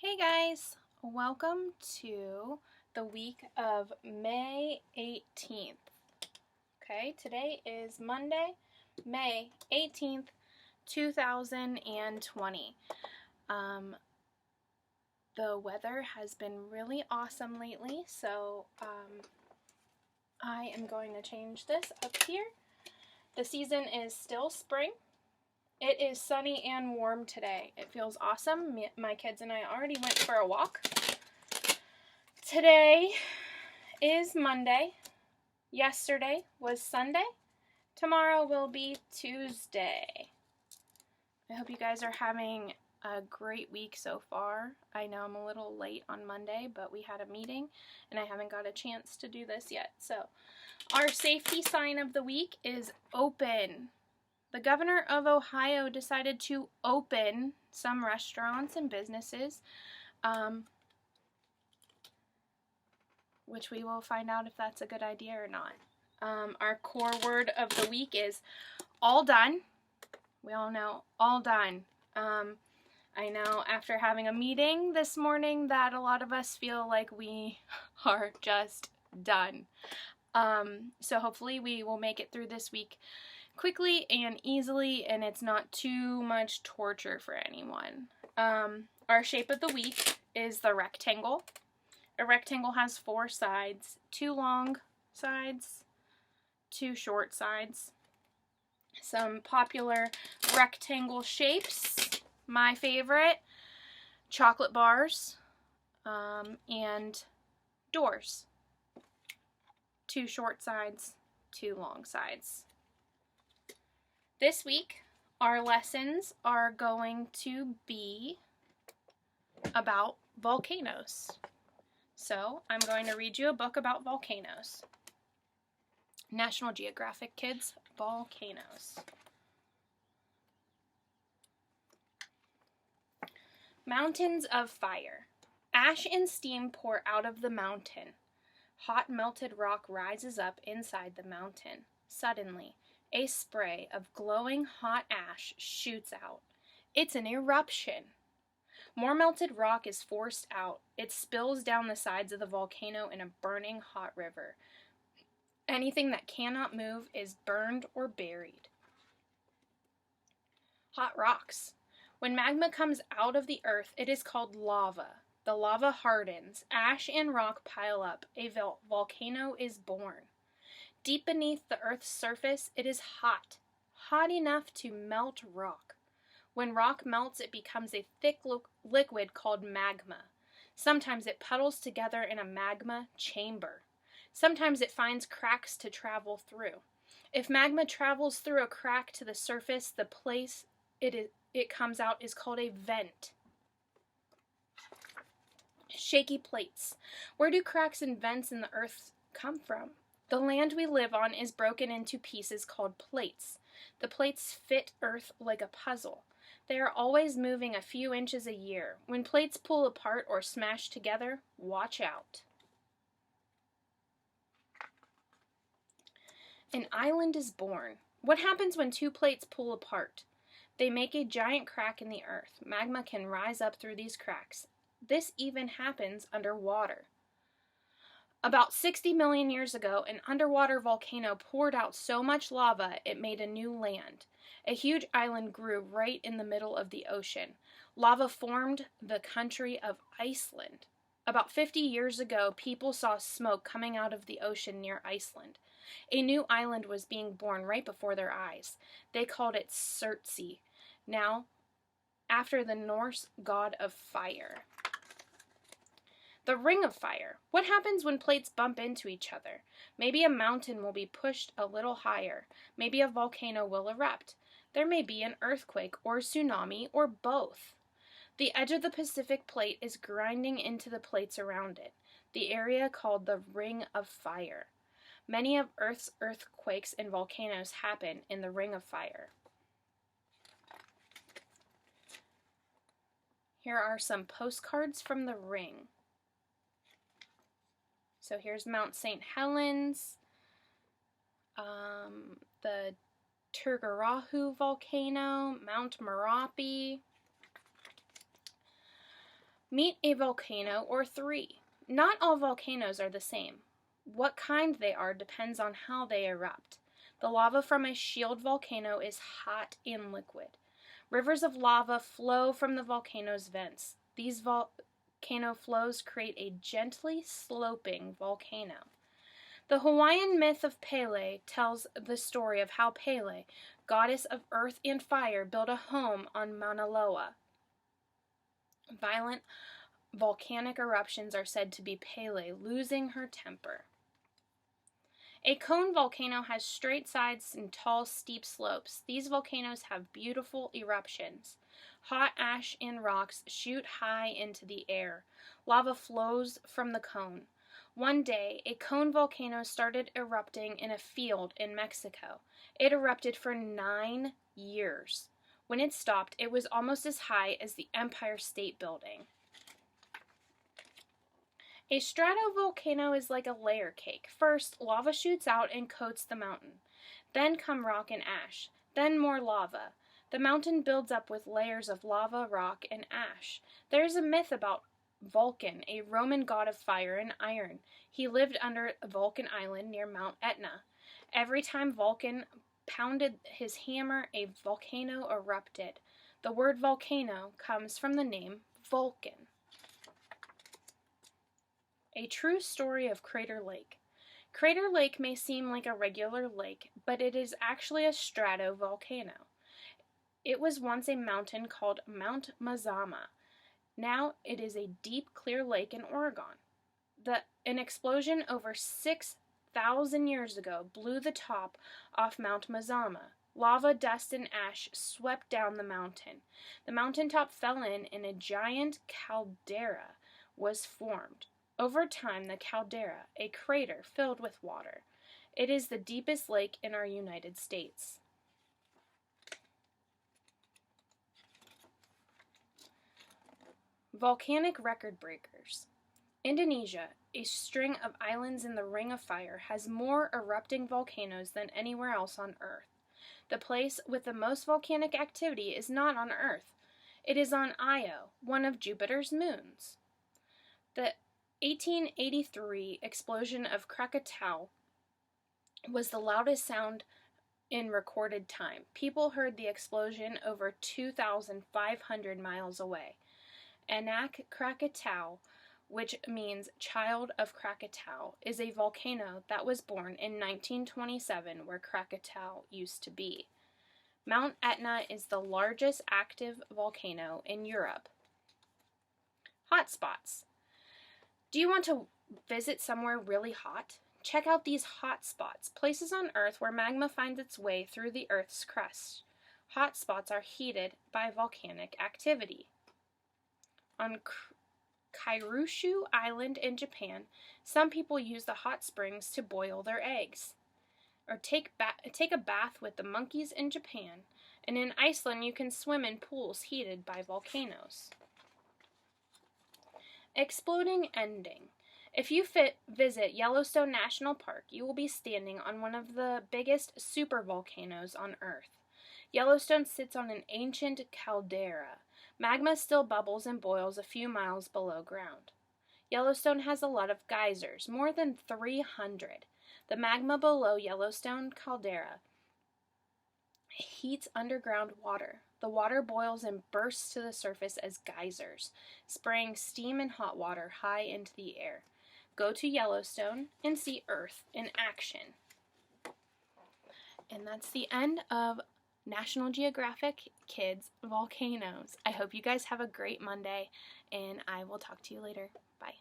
Hey guys, welcome to the week of May 18th. Okay, today is Monday, May 18th, 2020. The weather has been really awesome lately, so I am going to change this up here. The season is still spring. It is sunny and warm today. It feels awesome. My kids and I already went for a walk. Today is Monday. Yesterday was Sunday. Tomorrow will be Tuesday. I hope you guys are having a great week so far. I know I'm a little late on Monday, but we had a meeting and I haven't got a chance to do this yet. So, our safety sign of the week is open. The governor of Ohio decided to open some restaurants and businesses, which we will find out if that's a good idea or not. Our core word of the week is all done. We all know all done. I know after having a meeting this morning that a lot of us feel like we are just done. So hopefully we will make it through this week quickly and easily, and it's not too much torture for anyone. Our shape of the week is the rectangle. A rectangle has 4 sides, 2 long sides, 2 short sides. Some popular rectangle shapes, my favorite, chocolate bars, and doors. 2 short sides, 2 long sides. This week, our lessons are going to be about volcanoes. So, I'm going to read you a book about volcanoes. National Geographic Kids, Volcanoes. Mountains of fire. Ash and steam pour out of the mountain. Hot melted rock rises up inside the mountain. Suddenly, a spray of glowing hot ash shoots out. It's an eruption. More melted rock is forced out. It spills down the sides of the volcano in a burning hot river. Anything that cannot move is burned or buried. Hot rocks. When magma comes out of the earth, it is called lava. The lava hardens. Ash and rock pile up. A volcano is born. Deep beneath the earth's surface, it is hot. Hot enough to melt rock. When rock melts, it becomes a thick liquid called magma. Sometimes it puddles together in a magma chamber. Sometimes it finds cracks to travel through. If magma travels through a crack to the surface, the place it comes out is called a vent. Shaky plates. Where do cracks and vents in the earth come from? The land we live on is broken into pieces called plates. The plates fit Earth like a puzzle. They are always moving a few inches a year. When plates pull apart or smash together, watch out. An island is born. What happens when 2 plates pull apart? They make a giant crack in the earth. Magma can rise up through these cracks. This even happens underwater. About 60 million years ago, an underwater volcano poured out so much lava it made a new land. A huge island grew right in the middle of the ocean. Lava formed the country of Iceland. About 50 years ago, people saw smoke coming out of the ocean near Iceland. A new island was being born right before their eyes. They called it Surtsey, now after the Norse god of fire. The Ring of Fire. What happens when plates bump into each other? Maybe a mountain will be pushed a little higher. Maybe a volcano will erupt. There may be an earthquake or tsunami or both. The edge of the Pacific Plate is grinding into the plates around it, the area called the Ring of Fire. Many of Earth's earthquakes and volcanoes happen in the Ring of Fire. Here are some postcards from the ring. So here's Mount St. Helens, the Turgarahu volcano, Mount Merapi, Meet a volcano or three. Not all volcanoes are the same. What kind they are depends on how they erupt. The lava from a shield volcano is hot and liquid. Rivers of lava flow from the volcano's vents. These volcano flows create a gently sloping volcano. The Hawaiian myth of Pele tells the story of how Pele, goddess of earth and fire, built a home on Mauna Loa. Violent volcanic eruptions are said to be Pele losing her temper. A cone volcano has straight sides and tall, steep slopes. These volcanoes have beautiful eruptions. Hot ash and rocks shoot high into the air. Lava flows from the cone. One day, a cone volcano started erupting in a field in Mexico. It erupted for 9 years. When it stopped, it was almost as high as the Empire State Building. A stratovolcano is like a layer cake. First, lava shoots out and coats the mountain. Then come rock and ash. Then more lava. The mountain builds up with layers of lava, rock, and ash. There is a myth about Vulcan, a Roman god of fire and iron. He lived under Vulcan Island near Mount Etna. Every time Vulcan pounded his hammer, a volcano erupted. The word volcano comes from the name Vulcan. A true story of Crater Lake. Crater Lake may seem like a regular lake, but it is actually a stratovolcano. It was once a mountain called Mount Mazama. Now it is a deep, clear lake in Oregon. An explosion over 6,000 years ago blew the top off Mount Mazama. Lava, dust, and ash swept down the mountain. The mountaintop fell in, and a giant caldera was formed. Over time, the caldera, a crater filled with water. It is the deepest lake in our United States. Volcanic record breakers. Indonesia, a string of islands in the Ring of Fire, has more erupting volcanoes than anywhere else on Earth. The place with the most volcanic activity is not on Earth. It is on Io, one of Jupiter's moons. The 1883 explosion of Krakatau was the loudest sound in recorded time. People heard the explosion over 2,500 miles away. Anak Krakatau, which means child of Krakatau, is a volcano that was born in 1927 where Krakatau used to be. Mount Etna is the largest active volcano in Europe. Hotspots. Do you want to visit somewhere really hot? Check out these hot spots, places on Earth where magma finds its way through the Earth's crust. Hot spots are heated by volcanic activity. On Kyushu Island in Japan, some people use the hot springs to boil their eggs. Or take a bath with the monkeys in Japan. And in Iceland, you can swim in pools heated by volcanoes. Exploding ending. If you visit Yellowstone National Park, you will be standing on one of the biggest supervolcanoes on Earth. Yellowstone sits on an ancient caldera. Magma still bubbles and boils a few miles below ground. Yellowstone has a lot of geysers, more than 300. The magma below Yellowstone caldera heats underground water. The water boils and bursts to the surface as geysers, spraying steam and hot water high into the air. Go to Yellowstone and see Earth in action. And that's the end of National Geographic Kids Volcanoes. I hope you guys have a great Monday, and I will talk to you later. Bye.